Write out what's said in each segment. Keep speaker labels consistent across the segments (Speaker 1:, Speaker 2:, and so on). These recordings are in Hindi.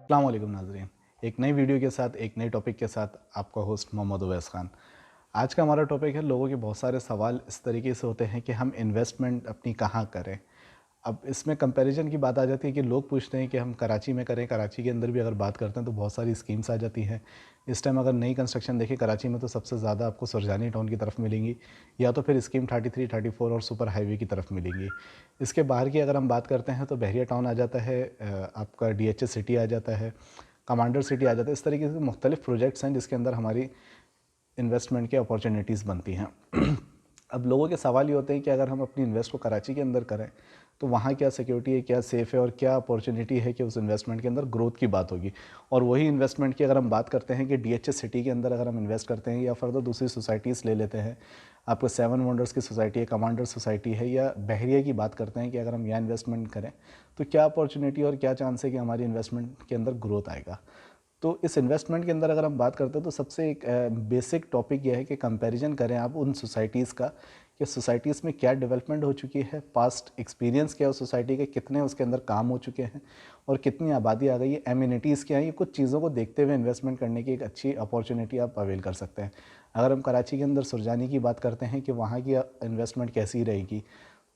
Speaker 1: अस्सलाम वालेकुम नाज़रीन। एक नई वीडियो के साथ एक नए टॉपिक के साथ आपका होस्ट मोहम्मद उवैस खान। आज का हमारा टॉपिक है, लोगों के बहुत सारे सवाल इस तरीके से होते हैं कि हम इन्वेस्टमेंट अपनी कहाँ करें। अब इसमें कंपैरिजन की बात आ जाती है कि लोग पूछते हैं कि हम कराची में करें। कराची के अंदर भी अगर बात करते हैं तो बहुत सारी स्कीम्स आ जाती हैं। इस टाइम अगर नई कंस्ट्रक्शन देखें कराची में तो सबसे ज़्यादा आपको सुरजानी टाउन की तरफ मिलेंगी, या तो फिर स्कीम 33, 34 और सुपर हाईवे की तरफ मिलेंगी। इसके बाहर की अगर हम बात करते हैं तो बहरिया टाउन आ जाता है, आपका डीएचएस सिटी आ जाता है, कमांडर सिटी आ जाता है। इस तरीके से मुख्तलिफ प्रोजेक्ट्स हैं जिसके अंदर हमारी इन्वेस्टमेंट की अपॉर्चुनिटीज़ बनती हैं। अब लोगों के सवाल ये होते हैं कि अगर हम अपनी इन्वेस्ट को कराची के अंदर करें तो वहाँ क्या सिक्योरिटी है, क्या सेफ़ है और क्या अपॉर्चुनिटी है कि उस इन्वेस्टमेंट के अंदर ग्रोथ की बात होगी। और वही इन्वेस्टमेंट की अगर हम बात करते हैं कि डीएचएस सिटी के अंदर अगर हम इन्वेस्ट करते हैं या फर्दर दूसरी सोसाइटीज़ ले लेते हैं, आपको सेवन वंडर्स की सोसाइटी है, कमांडर सोसाइटी है, या बहरिया की बात करते हैं कि अगर हम यहाँ इन्वेस्टमेंट करें तो क्या अपॉर्चुनिटी और क्या चांस है कि हमारी इन्वेस्टमेंट के अंदर ग्रोथ आएगा। तो इस इन्वेस्टमेंट के अंदर अगर हम बात करते हैं तो सबसे एक बेसिक टॉपिक यह है कि कंपैरिजन करें आप उन सोसाइटीज़ का कि सोसाइटीज़ में क्या डेवलपमेंट हो चुकी है, पास्ट एक्सपीरियंस क्या है उस सोसाइटी के, कितने उसके अंदर काम हो चुके हैं और कितनी आबादी आ गई है, एमिनिटीज़ क्या है। ये कुछ चीज़ों को देखते हुए इन्वेस्टमेंट करने की एक अच्छी अपॉर्चुनिटी आप अवेल कर सकते हैं। अगर हम कराची के अंदर सुरजानी की बात करते हैं कि वहाँ की इन्वेस्टमेंट कैसी रहेगी,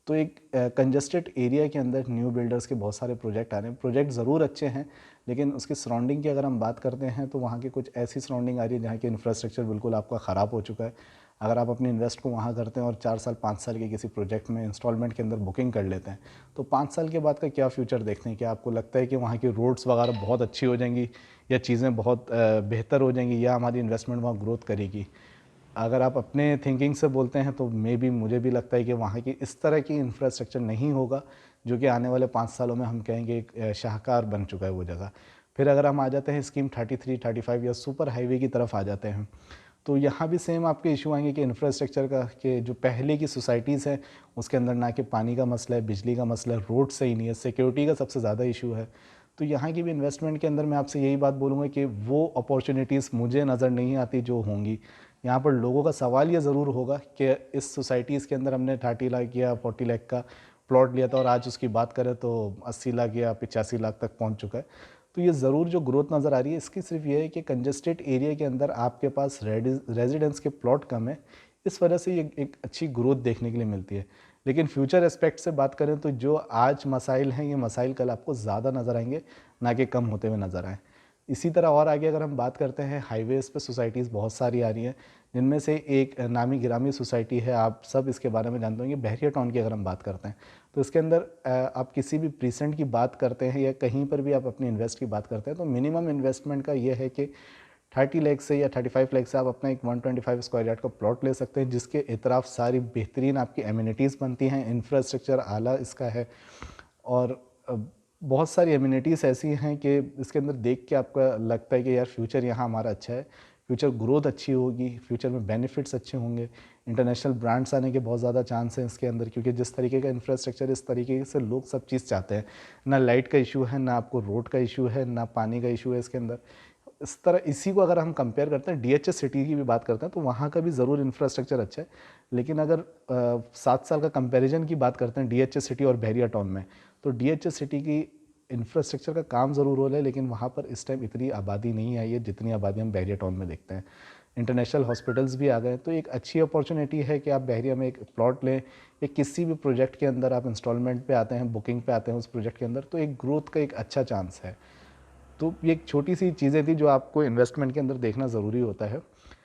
Speaker 1: तो एक कंजस्टेड एरिया के अंदर न्यू बिल्डर्स के बहुत सारे प्रोजेक्ट आ रहे हैं। प्रोजेक्ट ज़रूर अच्छे हैं, लेकिन उसकी सराउंडिंग की अगर हम बात करते हैं तो वहाँ की कुछ ऐसी सराउंडिंग आ रही है जहाँ की इंफ्रास्ट्रक्चर बिल्कुल आपका ख़राब हो चुका है। अगर आप अपनी इन्वेस्ट को वहाँ करते हैं और 4 साल 5 साल के किसी प्रोजेक्ट में इंस्टॉलमेंट के अंदर बुकिंग कर लेते हैं, तो 5 साल के बाद का क्या फ्यूचर देखते हैं? क्या आपको लगता है कि वहाँ की रोड्स वगैरह बहुत अच्छी हो जाएंगी, या चीज़ें बहुत बेहतर हो जाएंगी, या हमारी इन्वेस्टमेंट वहाँ ग्रोथ करेगी? अगर आप अपने थिंकिंग से बोलते हैं तो मे बी मुझे भी लगता है कि वहाँ की इस तरह की इंफ्रास्ट्रक्चर नहीं होगा जो कि आने वाले 5 सालों में हम कहेंगे एक शाहकार बन चुका है वो जगह। फिर अगर हम आ जाते हैं स्कीम 33, 35 या सुपर हाईवे की तरफ आ जाते हैं, तो यहाँ भी सेम आपके इशू आएंगे कि इंफ्रास्ट्रक्चर का, कि जो पहले की सोसाइटीज़ हैं उसके अंदर ना कि पानी का मसला है, बिजली का मसला है, रोड सही नहीं है, सिक्योरिटी का सबसे ज़्यादा इशू है। तो यहाँ की भी इन्वेस्टमेंट के अंदर मैं आपसे यही बात बोलूँगा कि वो अपॉर्चुनिटीज़ मुझे नज़र नहीं आती जो होंगी। यहाँ पर लोगों का सवाल ये ज़रूर होगा कि इस सोसाइटीज़ के अंदर हमने 30 लाख या 40 लाख का प्लॉट लिया था और आज उसकी बात करें तो 80 लाख या 85 लाख तक पहुँच चुका है। तो ये ज़रूर जो ग्रोथ नज़र आ रही है इसकी सिर्फ ये है कि कंजस्टेड एरिया के अंदर आपके पास रेजिडेंस के प्लॉट कम है, इस वजह से ये एक अच्छी ग्रोथ देखने के लिए मिलती है। लेकिन फ्यूचर एस्पेक्ट से बात करें तो जो आज मसाइल हैं, ये मसाइल कल आपको ज़्यादा नज़र आएंगे, ना कि कम होते हुए नज़र आएँ। इसी तरह और आगे अगर हम बात करते हैं, हाईवेज़ पे सोसाइटीज़ बहुत सारी आ रही हैं, जिनमें से एक नामी गिरामी सोसाइटी है, आप सब इसके बारे में जानते होंगे, बहरिया टाउन की अगर हम बात करते हैं तो इसके अंदर आप किसी भी प्रीसेंट की बात करते हैं या कहीं पर भी आप अपनी इन्वेस्ट की बात करते हैं तो मिनिमम इन्वेस्टमेंट का ये है कि 30 लाख से या 35 लाख से आप अपना एक 125 स्क्वायर यार्ड का प्लॉट ले सकते हैं, जिसके इतराफ़ सारी बेहतरीन आपकी एमिनिटीज़ बनती हैं, इंफ्रास्ट्रक्चर आला इसका है। और बहुत सारी एमिनिटीज़ ऐसी हैं कि इसके अंदर देख के आपका लगता है कि यार फ्यूचर यहाँ हमारा अच्छा है, फ्यूचर ग्रोथ अच्छी होगी, फ्यूचर में बेनिफिट्स अच्छे होंगे, इंटरनेशनल ब्रांड्स आने के बहुत ज़्यादा चांस हैं इसके अंदर, क्योंकि जिस तरीके का इंफ्रास्ट्रक्चर, इस तरीके से लोग सब चीज़ चाहते हैं। ना लाइट का इशू है, ना आपको रोड का इशू है, ना पानी का इशू है इसके अंदर। इस तरह इसी को अगर हम कंपेयर करते हैं, डीएचएस सिटी की भी बात करते हैं, तो वहाँ का भी ज़रूर इंफ्रास्ट्रक्चर अच्छा है। लेकिन अगर 7 साल का कंपैरिजन की बात करते हैं डीएचएस सिटी और बहरिया टाउन में, तो डीएचएस सिटी की इंफ्रास्ट्रक्चर का काम ज़रूर हो रहा है, लेकिन वहाँ पर इस टाइम इतनी आबादी नहीं आई है जितनी आबादी हम बहरिया टाउन में देखते हैं। इंटरनेशनल हॉस्पिटल्स भी आ गए, तो एक अच्छी अपॉर्चुनिटी है कि आप बहरिया में एक प्लॉट लें, या किसी भी प्रोजेक्ट के अंदर आप इंस्टॉलमेंट पे आते हैं, बुकिंग पे आते हैं उस प्रोजेक्ट के अंदर, तो एक ग्रोथ का एक अच्छा चांस है। तो ये एक छोटी सी चीज़ें थी जो आपको इन्वेस्टमेंट के अंदर देखना ज़रूरी होता है।